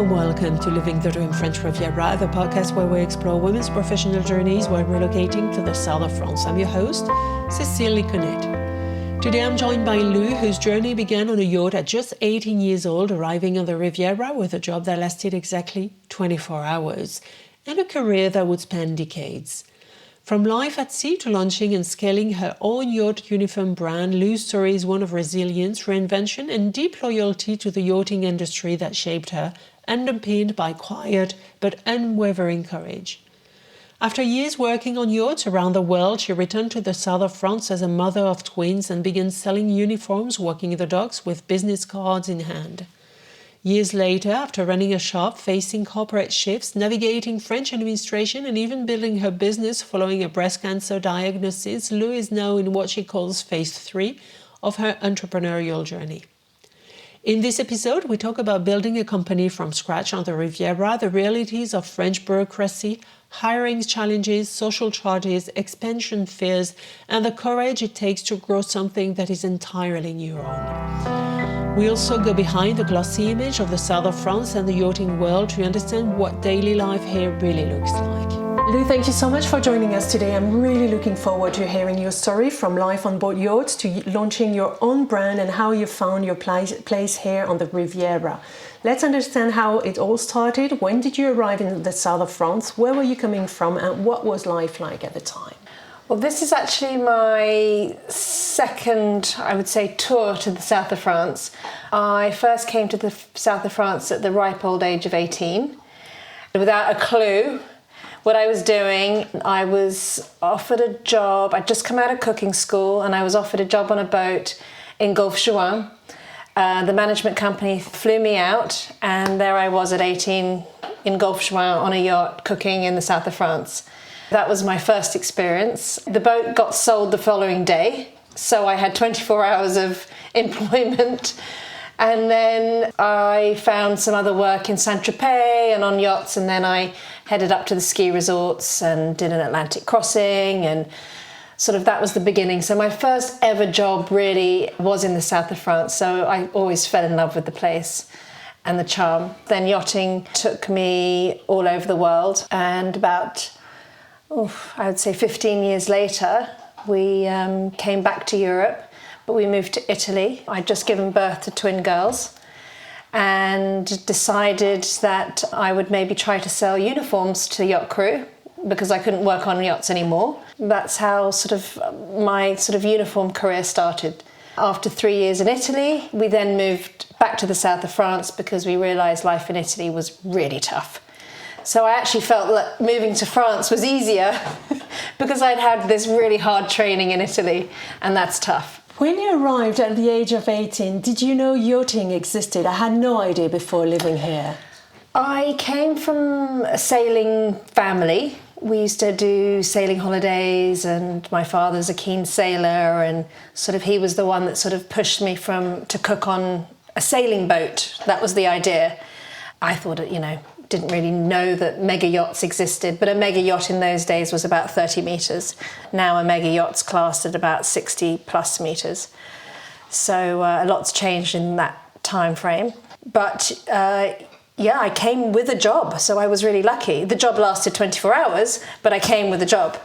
warm welcome to Living the Dream French Riviera, the podcast where we explore women's professional journeys while relocating to the south of France. I'm your host, Cécile Liconnet. Today I'm joined by Lou, whose journey began on a yacht at just 18 years old, arriving on the Riviera with a job that lasted exactly 24 hours, and a career that would span decades. From life at sea to launching and scaling her own yacht uniform brand, Lou's story is one of resilience, reinvention, and deep loyalty to the yachting industry that shaped her, underpinned by quiet but unwavering courage. After years working on yachts around the world, she returned to the south of France as a mother of twins and began selling uniforms, walking the docks with business cards in hand. Years later, after running a shop, facing corporate shifts, navigating French administration, and even building her business following a breast cancer diagnosis, Lou is now in what she calls phase 3 of her entrepreneurial journey. In this episode, we talk about building a company from scratch on the Riviera, the realities of French bureaucracy, hiring challenges, social charges, expansion fears, and the courage it takes to grow something that is entirely your own. We also go behind the glossy image of the south of France and the yachting world to understand what daily life here really looks like. Lou, thank you so much for joining us today. I'm really looking forward to hearing your story from life on board yachts to launching your own brand and how you found your place here on the Riviera. Let's understand how it all started. When did you arrive in the south of France? Where were you coming from and what was life like at the time? Well, this is actually my second, I would say, tour to the south of France. I first came to the south of France at the ripe old age of 18. Without a clue what I was doing, I was offered a job. I'd just come out of cooking school and I was offered a job on a boat in Golfe Juan. The management company flew me out and there I was at 18 in Golfe Juan on a yacht cooking in the south of France. That was my first experience. The boat got sold the following day, so I had 24 hours of employment. And then I found some other work in Saint-Tropez and on yachts, and then I headed up to the ski resorts and did an Atlantic crossing, and sort of that was the beginning. So my first ever job really was in the south of France, so I always fell in love with the place and the charm. Then yachting took me all over the world, and about I would say 15 years later, we came back to Europe, but we moved to Italy. I'd just given birth to twin girls and decided that I would maybe try to sell uniforms to yacht crew because I couldn't work on yachts anymore. That's how my uniform career started. After 3 years in Italy, we then moved back to the south of France because we realised life in Italy was really tough. So I actually felt that moving to France was easier because I'd had this really hard training in Italy, and that's tough. When you arrived at the age of 18, did you know yachting existed? I had no idea before living here. I came from a sailing family. We used to do sailing holidays, and my father's a keen sailor, and he was the one that pushed me to cook on a sailing boat. That was the idea. I thought, didn't really know that mega yachts existed, but a mega yacht in those days was about 30 metres. Now a mega yacht's classed at about 60 plus metres. So a lot's changed in that time frame. But I came with a job, so I was really lucky. The job lasted 24 hours, but I came with a job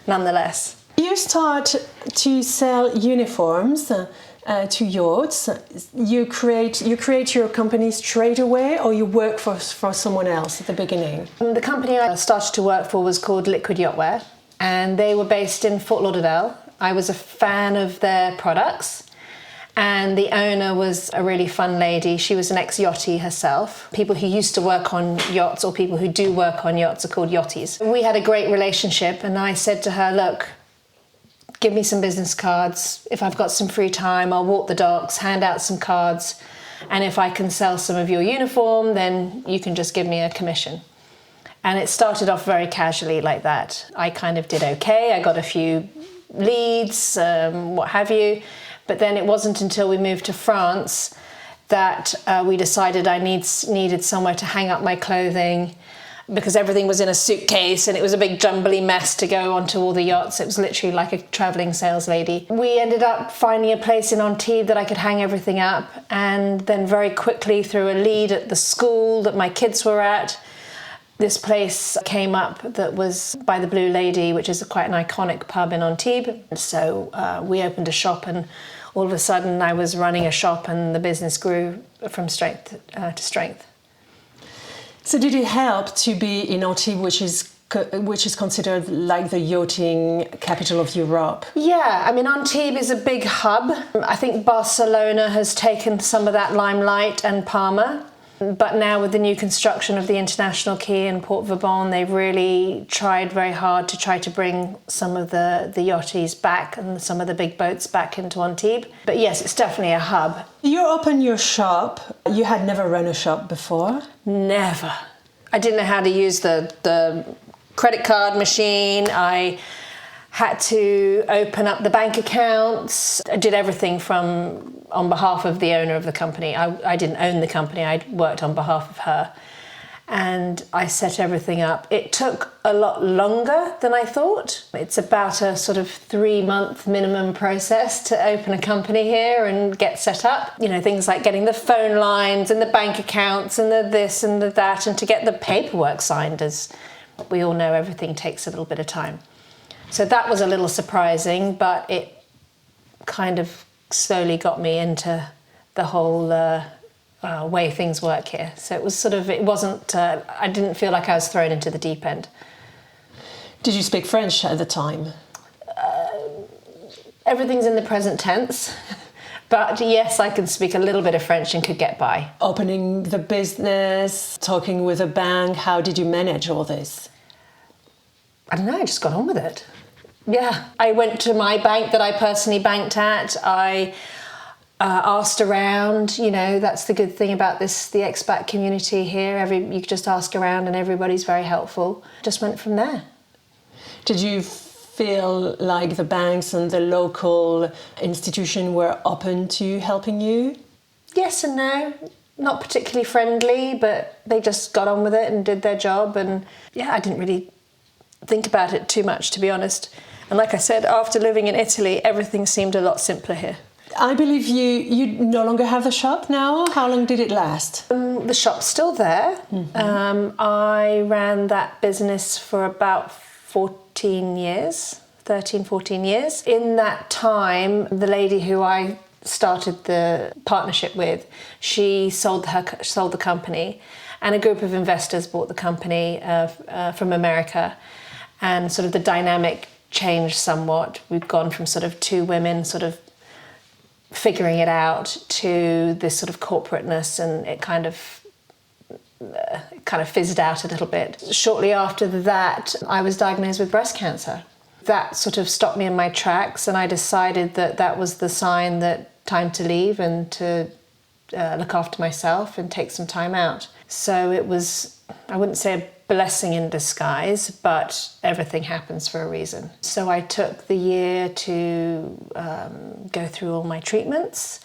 nonetheless. You start to sell uniforms to yachts. You create your company straight away, or you work for someone else at the beginning? The company I started to work for was called Liquid Yachtwear, and they were based in Fort Lauderdale. I was a fan of their products, and the owner was a really fun lady. She was an ex-yachtie herself. People who used to work on yachts or people who do work on yachts are called yachties. We had a great relationship, and I said to her, look, give me some business cards. If I've got some free time, I'll walk the docks, hand out some cards. And if I can sell some of your uniform, then you can just give me a commission. And it started off very casually like that. I kind of did okay. I got a few leads, what have you. But then it wasn't until we moved to France that we decided I needed somewhere to hang up my clothing. because everything was in a suitcase and it was a big jumbly mess to go onto all the yachts. It was literally like a travelling sales lady. We ended up finding a place in Antibes that I could hang everything up, and then very quickly through a lead at the school that my kids were at, this place came up that was by the Blue Lady, which is quite an iconic pub in Antibes. So we opened a shop, and all of a sudden I was running a shop and the business grew from strength to strength. So did it help to be in Antibes, which is considered like the yachting capital of Europe? Yeah, I mean, Antibes is a big hub. I think Barcelona has taken some of that limelight, and Palma. But now with the new construction of the International Quay in Port Vauban, they've really tried very hard to try to bring some of the yachties back and some of the big boats back into Antibes. But yes, it's definitely a hub. You opened your shop. You had never run a shop before? Never. I didn't know how to use the credit card machine. I had to open up the bank accounts. I did everything from on behalf of the owner of the company. I didn't own the company, I worked on behalf of her. And I set everything up. It took a lot longer than I thought. It's about a sort of 3-month minimum process to open a company here and get set up. You know, things like getting the phone lines and the bank accounts and the this and the that, and to get the paperwork signed, as we all know, everything takes a little bit of time. So that was a little surprising, but it kind of slowly got me into the whole way things work here. So it was sort of, it wasn't, I didn't feel like I was thrown into the deep end. Did you speak French at the time? Everything's in the present tense. But yes, I can speak a little bit of French and could get by. Opening the business, talking with a bank, how did you manage all this? I don't know, I just got on with it. Yeah, I went to my bank that I personally banked at. I asked around, you know, that's the good thing about the expat community here. You just ask around and everybody's very helpful. Just went from there. Did you feel like the banks and the local institution were open to helping you? Yes and no. Not particularly friendly, but they just got on with it and did their job. And yeah, I didn't really think about it too much, to be honest. And like I said, after living in Italy, everything seemed a lot simpler here. I believe you no longer have the shop now. How long did it last? The shop's still there. Mm-hmm. I ran that business for about 13, 14 years. In that time, the lady who I started the partnership with, she sold the company, and a group of investors bought the company from America, and sort of the dynamic changed somewhat. We've gone from sort of two women sort of figuring it out to this sort of corporateness, and it kind of fizzed out a little bit. Shortly after that, I was diagnosed with breast cancer. That sort of stopped me in my tracks, and I decided that was the sign that time to leave and to look after myself and take some time out. So it was, I wouldn't say a blessing in disguise, but everything happens for a reason. So I took the year to go through all my treatments.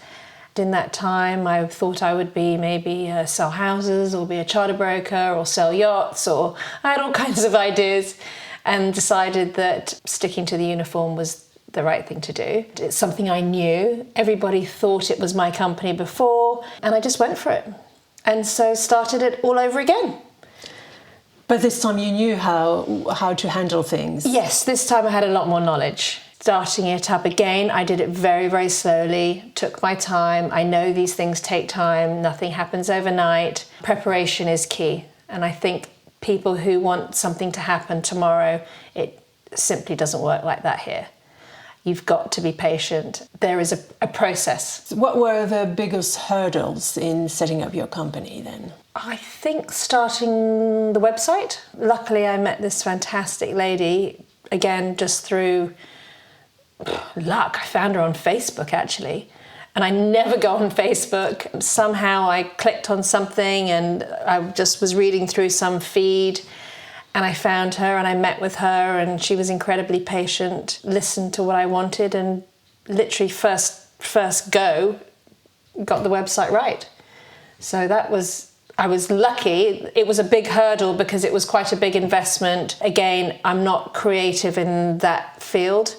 In that time, I thought I would be maybe sell houses or be a charter broker or sell yachts, or I had all kinds of ideas, and decided that sticking to the uniform was the right thing to do. It's something I knew. Everybody thought it was my company before, and I just went for it. And so started it all over again. But this time you knew how to handle things. Yes, this time I had a lot more knowledge. Starting it up again, I did it very, very slowly, took my time. I know these things take time, nothing happens overnight. Preparation is key. And I think people who want something to happen tomorrow, it simply doesn't work like that here. You've got to be patient. There is a process. What were the biggest hurdles in setting up your company then? I think starting the website. Luckily, I met this fantastic lady, again, just through luck. I found her on Facebook, actually. And I never go on Facebook. Somehow I clicked on something and I just was reading through some feed, and I found her and I met with her, and she was incredibly patient, listened to what I wanted, and literally first go got the website right. So that was I was lucky. It was a big hurdle because it was quite a big investment. Again, I'm not creative in that field,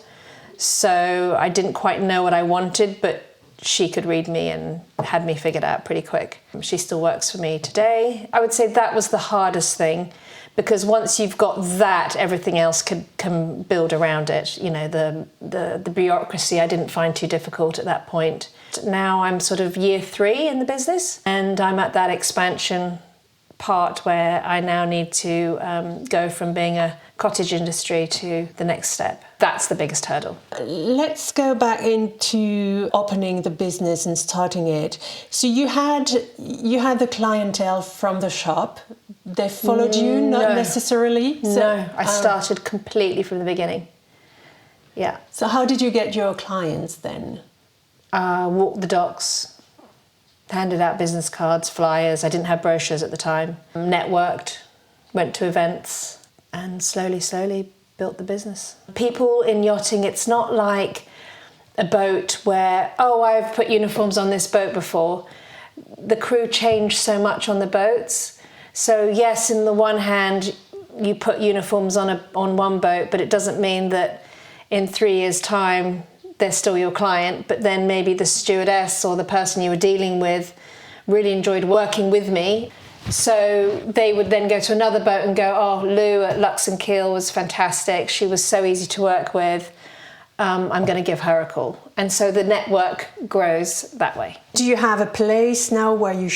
so I didn't quite know what I wanted, but she could read me and had me figured out pretty quick. She still works for me today. I would say that was the hardest thing, because once you've got that, everything else can build around it. You know, the bureaucracy I didn't find too difficult at that point. Now I'm sort of year 3 in the business, and I'm at that expansion part where I now need to go from being a cottage industry to the next step. That's the biggest hurdle. Let's go back into opening the business and starting it. So you had the clientele from the shop. They followed you, not necessarily? No, I started completely from the beginning. Yeah. So how did you get your clients then? Walked the docks, handed out business cards, flyers. I didn't have brochures at the time. Networked, went to events, and slowly built the business. People in yachting, it's not like a boat where, oh, I've put uniforms on this boat before. The crew changed so much on the boats. So yes, in the one hand, you put uniforms on one boat, but it doesn't mean that in 3 years' time, they're still your client, but then maybe the stewardess or the person you were dealing with really enjoyed working with me. So they would then go to another boat and go, oh, Lou at Lux and Keel was fantastic. She was so easy to work with. I'm going to give her a call. And so the network grows that way. Do you have a place now where you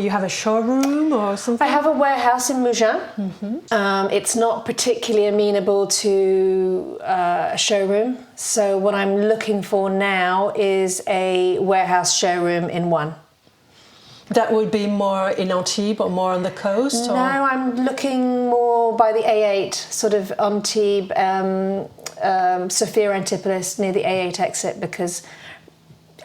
have a showroom or something? I have a warehouse in Mougins. Mm-hmm. It's not particularly amenable to a showroom. So what I'm looking for now is a warehouse showroom in one. That would be more in Antibes or more on the coast? No, I'm looking more by the A8, sort of Antibes, Sophia Antipolis, near the A8 exit, because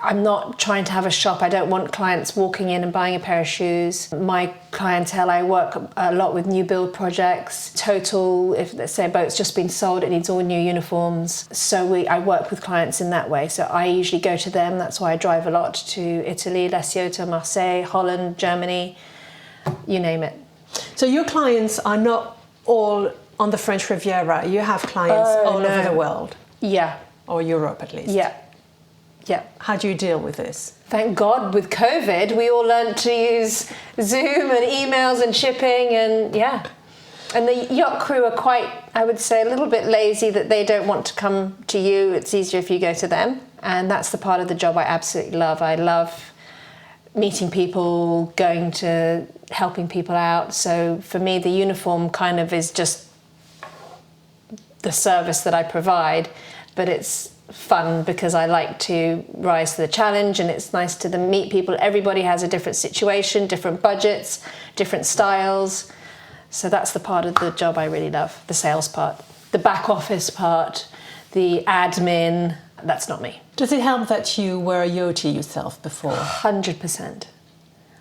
I'm not trying to have a shop. I don't want clients walking in and buying a pair of shoes. My clientele, I work a lot with new build projects. Total, if let's say a boat's just been sold, it needs all new uniforms. So I work with clients in that way. So I usually go to them. That's why I drive a lot to Italy, La Ciotat, Marseille, Holland, Germany, you name it. So your clients are not all on the French Riviera. You have clients all over the world. Yeah. Or Europe at least. Yeah. Yeah. How do you deal with this? Thank God with COVID, we all learned to use Zoom and emails and shipping and yeah. And the yacht crew are quite, I would say, a little bit lazy that they don't want to come to you. It's easier if you go to them. And that's the part of the job I absolutely love. I love meeting people, going to helping people out. So for me, the uniform kind of is just the service that I provide, but it's fun because I like to rise to the challenge, and it's nice to meet people. Everybody has a different situation, different budgets, different styles. So that's the part of the job I really love, the sales part. The back office part, the admin, that's not me. Does it help that you were a yachty yourself before? 100%.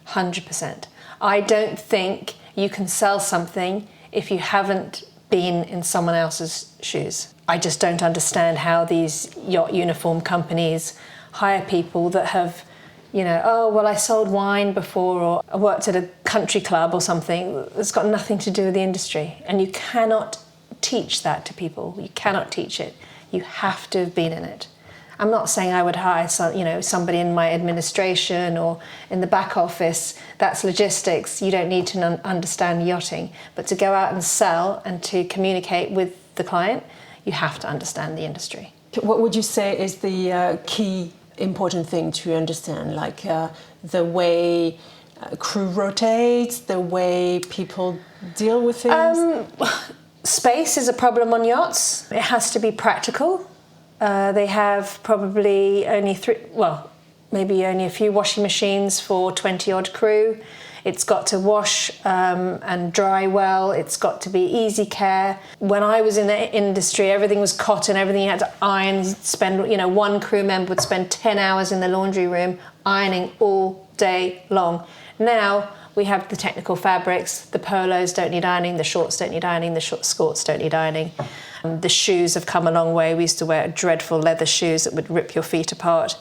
100%. I don't think you can sell something if you haven't been in someone else's shoes. I just don't understand how these yacht uniform companies hire people that have, you know, oh, well, I sold wine before, or I worked at a country club or something. It's got nothing to do with the industry. And you cannot teach that to people. You cannot teach it. You have to have been in it. I'm not saying I would hire somebody in my administration or in the back office. That's logistics. You don't need to understand yachting. But to go out and sell and to communicate with the client, you have to understand the industry. What would you say is the key important thing to understand? Like the way crew rotates, the way people deal with things? Space is a problem on yachts. It has to be practical. They have probably maybe only a few washing machines for 20-odd crew. It's got to wash and dry well. It's got to be easy care. When I was in the industry, everything was cotton, everything you had to iron. One crew member would spend 10 hours in the laundry room ironing all day long. Now we have the technical fabrics. The polos don't need ironing, the shorts don't need ironing, the short skirts don't need ironing. The shoes have come a long way. We used to wear dreadful leather shoes that would rip your feet apart.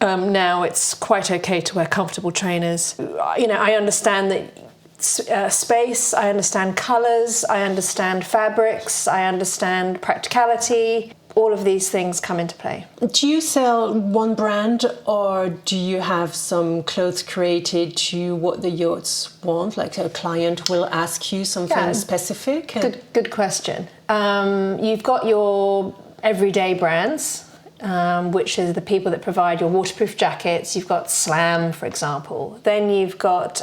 Now it's quite okay to wear comfortable trainers. I understand that space, I understand colours, I understand fabrics, I understand practicality. All of these things come into play. Do you sell one brand, or do you have some clothes created to what the yachts want? Like a client will ask you something specific? Good question. You've got your everyday brands, which is the people that provide your waterproof jackets. You've got Slam, for example. Then you've got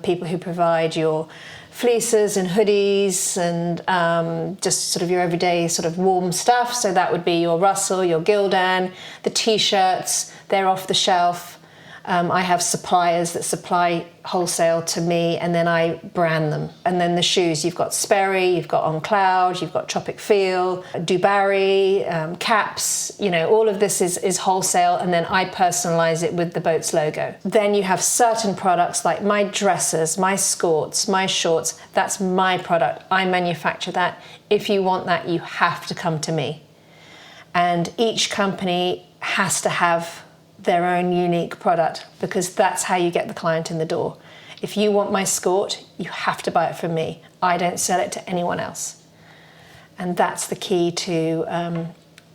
people who provide your fleeces and hoodies and just sort of your everyday sort of warm stuff. So that would be your Russell, your Gildan, the t-shirts, they're off the shelf. I have suppliers that supply wholesale to me, and then I brand them. And then the shoes, you've got Sperry, you've got On Cloud, you've got Tropic Feel, Dubarry, caps, all of this is wholesale, and then I personalize it with the boat's logo. Then you have certain products like my dresses, my skirts, my shorts. That's my product. I manufacture that. If you want that, you have to come to me. And each company has to have their own unique product, because that's how you get the client in the door. If you want my skirt, you have to buy it from me. I don't sell it to anyone else. And that's the key to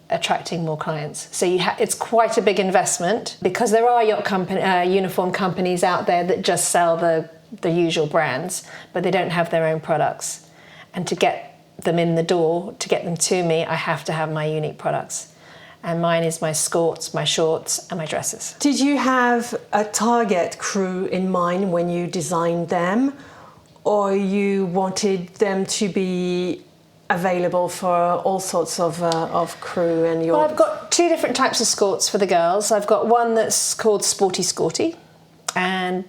attracting more clients. So it's quite a big investment, because there are uniform companies out there that just sell the usual brands, but they don't have their own products. And to get them in the door, to get them to me, I have to have my unique products. And mine is my skirts, my shorts, and my dresses. Did you have a target crew in mind when you designed them, or you wanted them to be available for all sorts of crew? And Well, I've got two different types of skirts for the girls. I've got one that's called Sporty Skirty, and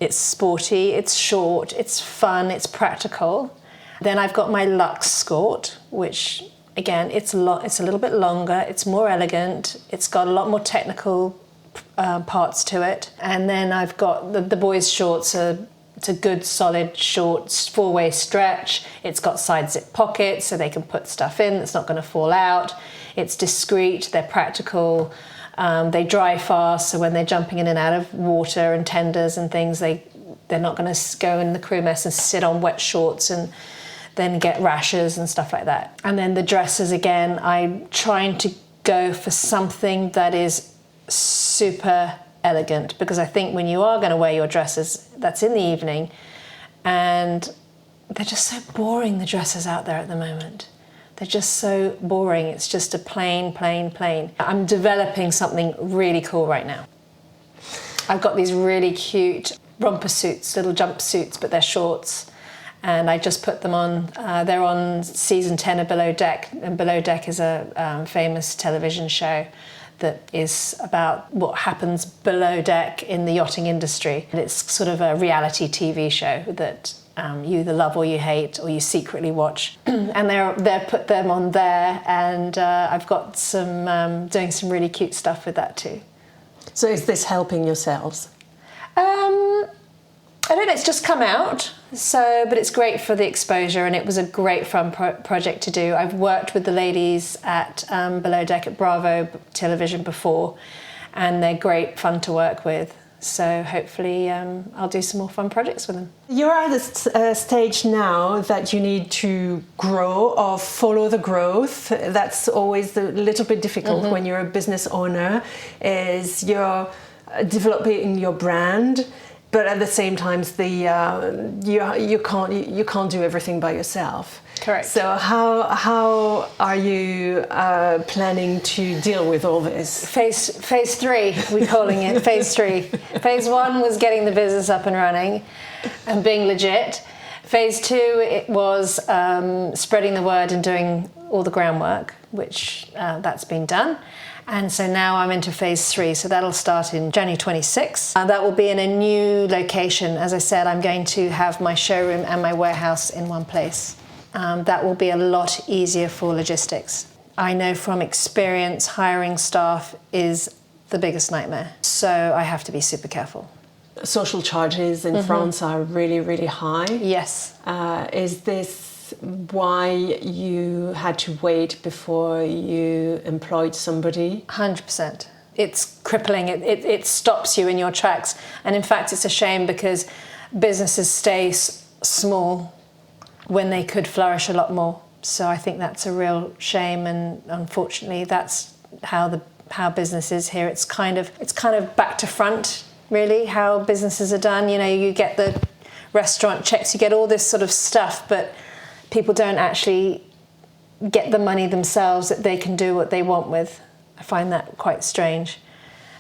it's sporty, it's short, it's fun, it's practical. Then I've got my luxe skirt, which again, it's a little bit longer, it's more elegant, it's got a lot more technical parts to it. And then I've got the boys' shorts. It's a good, solid, short, four-way stretch. It's got side zip pockets so they can put stuff in that's not going to fall out. It's discreet, they're practical, they dry fast, so when they're jumping in and out of water and tenders and things, they're not going to go in the crew mess and sit on wet shorts and then get rashes and stuff like that. And then the dresses, again, I'm trying to go for something that is super elegant, because I think when you are going to wear your dresses, that's in the evening, and they're just so boring, the dresses out there at the moment. They're just so boring. It's just a plain. I'm developing something really cool right now. I've got these really cute romper suits, little jumpsuits, but they're shorts. And I just put them on. They're on season 10 of Below Deck, and Below Deck is a famous television show that is about what happens below deck in the yachting industry. And it's sort of a reality TV show that you either love or you hate, or you secretly watch. And they're put them on there, and I've got some doing some really cute stuff with that too. So is this helping yourselves? I don't know, it's just come out, but it's great for the exposure, and it was a great fun project to do. I've worked with the ladies at Below Deck at Bravo Television before, and they're great fun to work with. So hopefully I'll do some more fun projects with them. You're at a stage now that you need to grow or follow the growth. That's always a little bit difficult when you're a business owner, is you're developing your brand, but at the same time, you can't do everything by yourself. Correct. So how are you planning to deal with all this? Phase 3, we're calling it. Phase 3. Phase 1 was getting the business up and running and being legit. Phase 2, it was spreading the word and doing all the groundwork, which that's been done. And so now I'm into phase 3, so that'll start in January 26. That will be in a new location. As I said, I'm going to have my showroom and my warehouse in one place. That will be a lot easier for logistics. I know from experience, hiring staff is the biggest nightmare, so I have to be super careful. Social charges in France are really, really high. Yes. Is this why you had to wait before you employed somebody? 100%. it's crippling. It stops you in your tracks. And in fact, it's a shame because businesses stay small when they could flourish a lot more. So I think that's a real shame, and unfortunately that's how business is here. It's kind of back to front, really, how businesses are done. You know, you get the restaurant checks, you get all this sort of stuff, but people don't actually get the money themselves that they can do what they want with. I find that quite strange.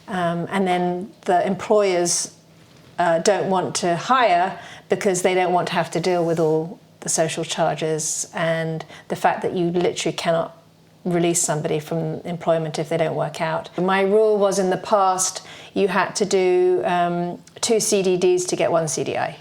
And then the employers don't want to hire because they don't want to have to deal with all the social charges and the fact that you literally cannot release somebody from employment if they don't work out. My rule was, in the past, you had to do 2 CDDs to get 1 CDI.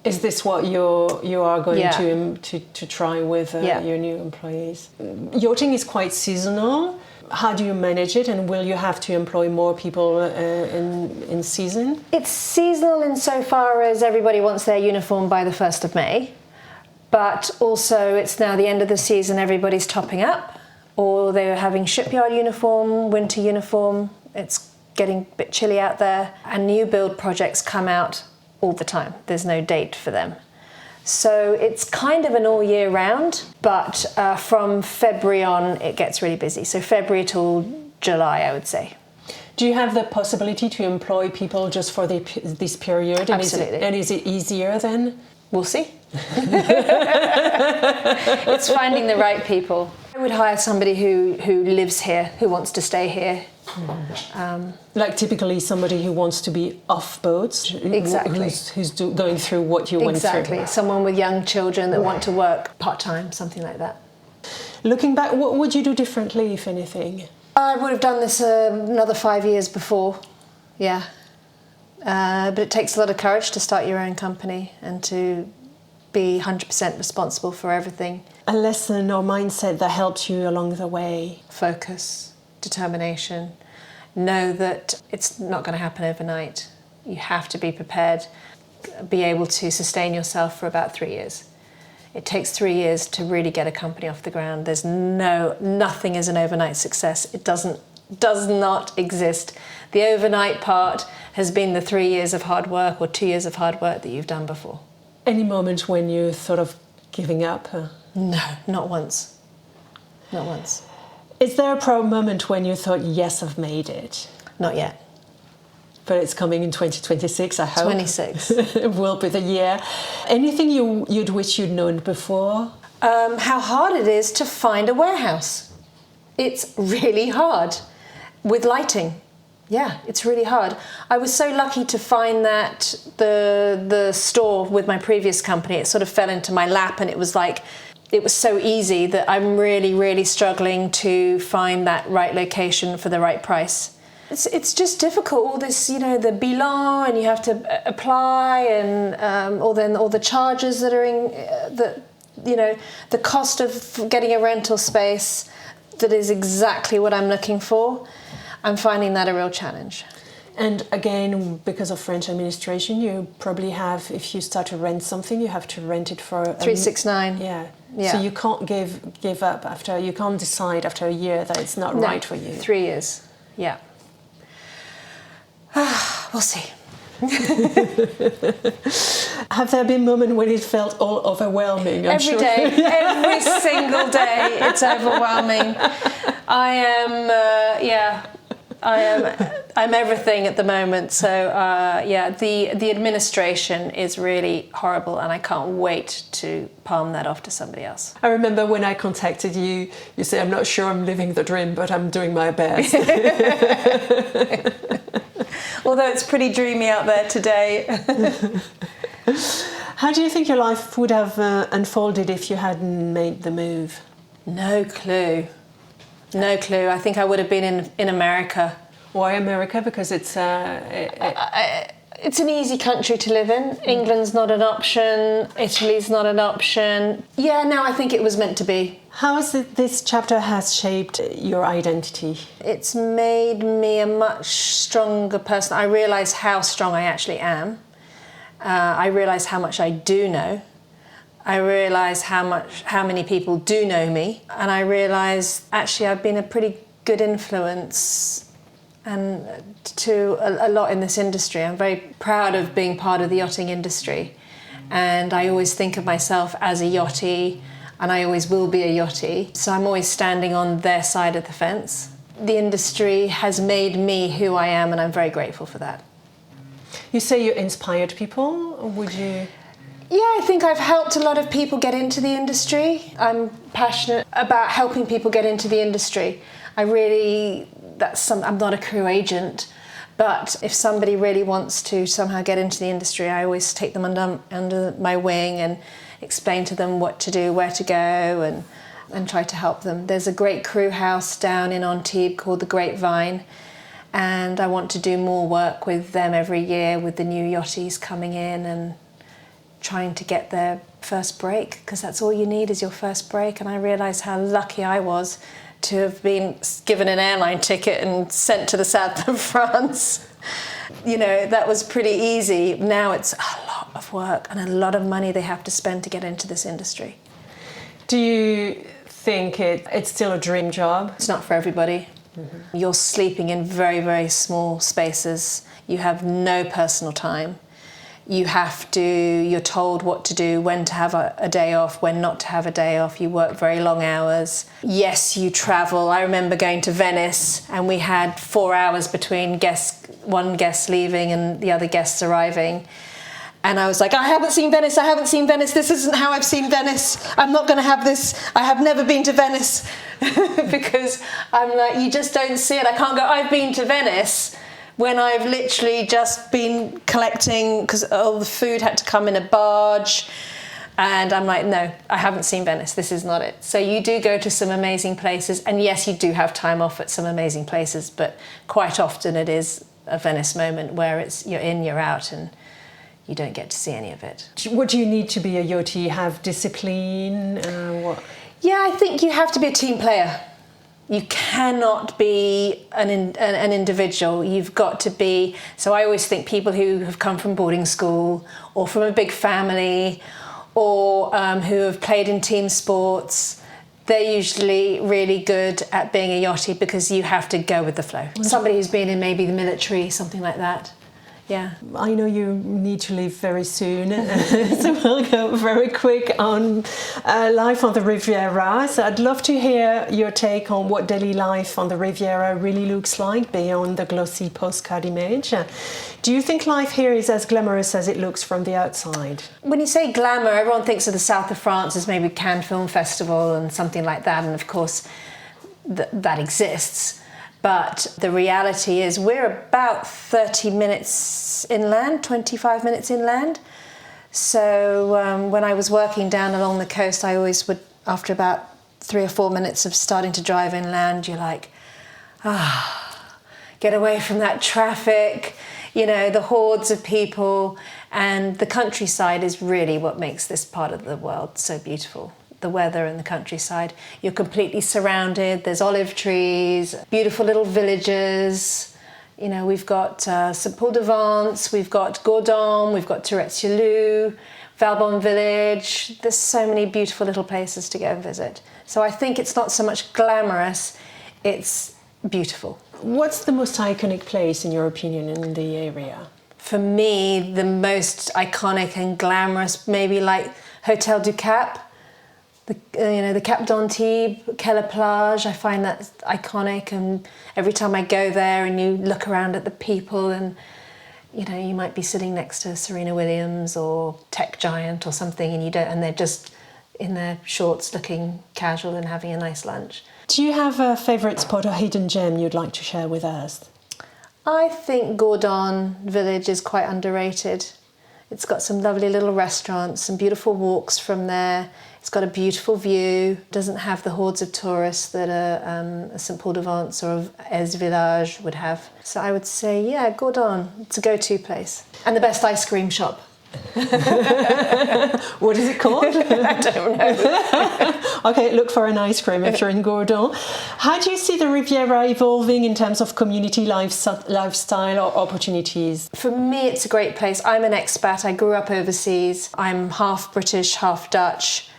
Is this what you are going to try with your new employees? Yachting is quite seasonal. How do you manage it, and will you have to employ more people in season? It's seasonal insofar as everybody wants their uniform by the 1st of May, but also it's now the end of the season, everybody's topping up, or they're having shipyard uniform, winter uniform. It's getting a bit chilly out there, and new build projects come out all the time. There's no date for them. So it's kind of an all year round, but from February on, it gets really busy. So February till July, I would say. Do you have the possibility to employ people just for this period? Absolutely. And is it easier then? We'll see. It's finding the right people. I would hire somebody who lives here, who wants to stay here. Like typically somebody who wants to be off boats, exactly, who's going through what you went through. Exactly, someone with young children that want to work part-time, something like that. Looking back, what would you do differently, if anything? I would have done this another 5 years before, yeah. But it takes a lot of courage to start your own company and to be 100% responsible for everything. A lesson or mindset that helped you along the way? Focus, determination. Know that it's not going to happen overnight. You have to be prepared, be able to sustain yourself for about 3 years. It takes 3 years to really get a company off the ground. There's nothing is an overnight success. It does not exist. The overnight part has been the 3 years of hard work or 2 years of hard work that you've done before. Any moment when you thought of giving up? No, not once. Not once. Is there a proud moment when you thought, yes, I've made it? Not yet. But it's coming in 2026, I hope. 26. It will be the year. Anything you'd wish you'd known before? How hard it is to find a warehouse. It's really hard with lighting. Yeah, it's really hard. I was so lucky to find that the store with my previous company, it sort of fell into my lap, and it was so easy that I'm really, really struggling to find that right location for the right price. It's just difficult, all this, the bilan, and you have to apply, and all the charges that are the cost of getting a rental space that is exactly what I'm looking for. I'm finding that a real challenge. And again, because of French administration, you probably have, if you start to rent something, you have to rent it for 369. Yeah. Yeah. So you can't give up you can't decide after a year that it's not right for you. 3 years. Yeah. We'll see. Have there been moments when it felt all overwhelming? Every single day, it's overwhelming. I'm everything at the moment. So the administration is really horrible, and I can't wait to palm that off to somebody else. I remember when I contacted you, you said, I'm not sure I'm living the dream, but I'm doing my best. Although it's pretty dreamy out there today. How do you think your life would have unfolded if you hadn't made the move? No clue. No clue. I think I would have been in America. Why America? Because it's it's an easy country to live in. England's not an option. Italy's not an option. Yeah, no, I think it was meant to be. How is it this chapter has shaped your identity? It's made me a much stronger person. I realise how strong I actually am. I realise how much I do know. I realise how many people do know me, and I realise actually I've been a pretty good influence and to a lot in this industry. I'm very proud of being part of the yachting industry, and I always think of myself as a yachtie, and I always will be a yachtie, so I'm always standing on their side of the fence. The industry has made me who I am, and I'm very grateful for that. You say you inspired people, or would you? Yeah, I think I've helped a lot of people get into the industry. I'm passionate about helping people get into the industry. I'm not a crew agent, but if somebody really wants to somehow get into the industry, I always take them under my wing and explain to them what to do, where to go, and try to help them. There's a great crew house down in Antibes called the Grapevine, and I want to do more work with them every year with the new yachties coming in and trying to get their first break, because that's all you need is your first break. And I realised how lucky I was to have been given an airline ticket and sent to the south of France. You know, that was pretty easy. Now it's a lot of work and a lot of money they have to spend to get into this industry. Do you think it's still a dream job? It's not for everybody. Mm-hmm. You're sleeping in very, very small spaces. You have no personal time. You're told what to do, when to have a day off, when not to have a day off. You work very long hours. Yes, you travel. I remember going to Venice and we had 4 hours between one guest leaving and the other guests arriving. And I was like, I haven't seen Venice. This isn't how I've seen Venice. I'm not going to have this. I have never been to Venice. Because I'm like, you just don't see it. I can't go, I've been to Venice, when I've literally just been collecting, because all the food had to come in a barge. And I'm like, no, I haven't seen Venice. This is not it. So you do go to some amazing places. And yes, you do have time off at some amazing places, but quite often it is a Venice moment where you're in, you're out, and you don't get to see any of it. What do you need to be a yachtie? Have discipline? What? Yeah, I think you have to be a team player. You cannot be an individual. You've got to be... So I always think people who have come from boarding school or from a big family or who have played in team sports, they're usually really good at being a yachtie because you have to go with the flow. Somebody who's been in maybe the military, something like that. Yeah. I know you need to leave very soon, so we'll go very quick on life on the Riviera. So I'd love to hear your take on what daily life on the Riviera really looks like beyond the glossy postcard image. Do you think life here is as glamorous as it looks from the outside? When you say glamour, everyone thinks of the south of France as maybe Cannes Film Festival and something like that, and of course that exists. But the reality is we're about 30 minutes inland, 25 minutes inland. So when I was working down along the coast, I always would, after about 3 or 4 minutes of starting to drive inland, you're like, get away from that traffic, the hordes of people. And the countryside is really what makes this part of the world so beautiful. The weather and the countryside. You're completely surrounded. There's olive trees, beautiful little villages. We've got Saint-Paul-de-Vence, we've got Gourdon, we've got Tourette-sur-Loup, Valbonne Village. There's so many beautiful little places to go and visit. So I think it's not so much glamorous, it's beautiful. What's the most iconic place, in your opinion, in the area? For me, the most iconic and glamorous, maybe like Hotel du Cap. The Cap d'Antibes, Quelle Plage, I find that iconic, and every time I go there and you look around at the people and you might be sitting next to Serena Williams or Tech Giant or something and they're just in their shorts looking casual and having a nice lunch. Do you have a favourite spot or hidden gem you'd like to share with us? I think Gourdon Village is quite underrated. It's got some lovely little restaurants, some beautiful walks from there. It's got a beautiful view. It doesn't have the hordes of tourists that a Saint-Paul-de-Vence or Ez Village would have. So I would say, yeah, Gourdon. It's a go-to place. And the best ice cream shop. What is it called? I don't know. Okay, look for an ice cream if you're in Gourdon. How do you see the Riviera evolving in terms of community lifestyle or opportunities? For me, it's a great place. I'm an expat. I grew up overseas. I'm half British, half Dutch.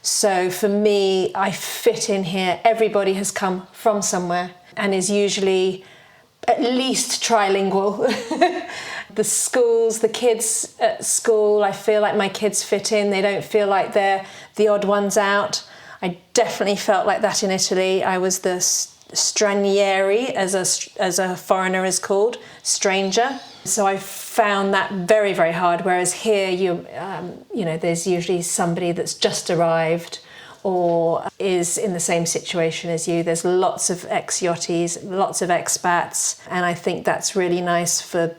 So for me, I fit in here. Everybody has come from somewhere and is usually at least trilingual. The schools, the kids at school, I feel like my kids fit in. They don't feel like they're the odd ones out. I definitely felt like that in Italy. I was the stranieri, as a foreigner is called, stranger. So I found that very, very hard. Whereas here, you know, there's usually somebody that's just arrived or is in the same situation as you. There's lots of ex-yachties, lots of expats, and I think that's really nice for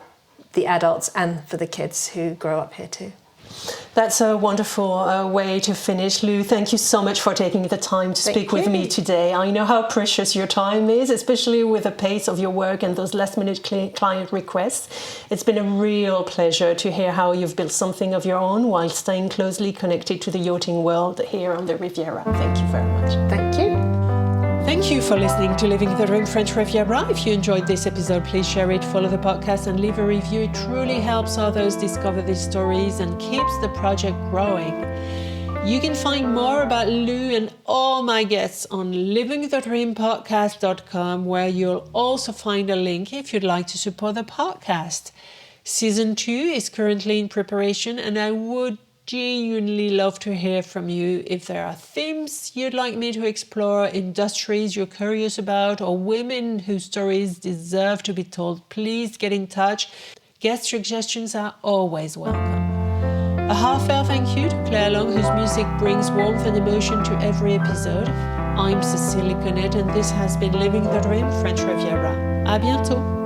the adults and for the kids who grow up here too. That's a wonderful way to finish. Lou, thank you so much for taking the time to speak with me today. I know how precious your time is, especially with the pace of your work and those last-minute client requests. It's been a real pleasure to hear how you've built something of your own while staying closely connected to the yachting world here on the Riviera. Thank you very much. Thank you. Thank you for listening to Living the Dream French Riviera. If you enjoyed this episode, please share it, follow the podcast and leave a review. It truly helps others discover these stories and keeps the project growing. You can find more about Lou and all my guests on livingthedreampodcast.com, where you'll also find a link if you'd like to support the podcast. Season 2 is currently in preparation, and I would genuinely love to hear from you. If there are themes you'd like me to explore, industries you're curious about, or women whose stories deserve to be told, please get in touch. Guest suggestions are always welcome. A heartfelt thank you to Claire Long, whose music brings warmth and emotion to every episode. I'm Cécile Connet, and this has been Living the Dream French Riviera. À bientôt!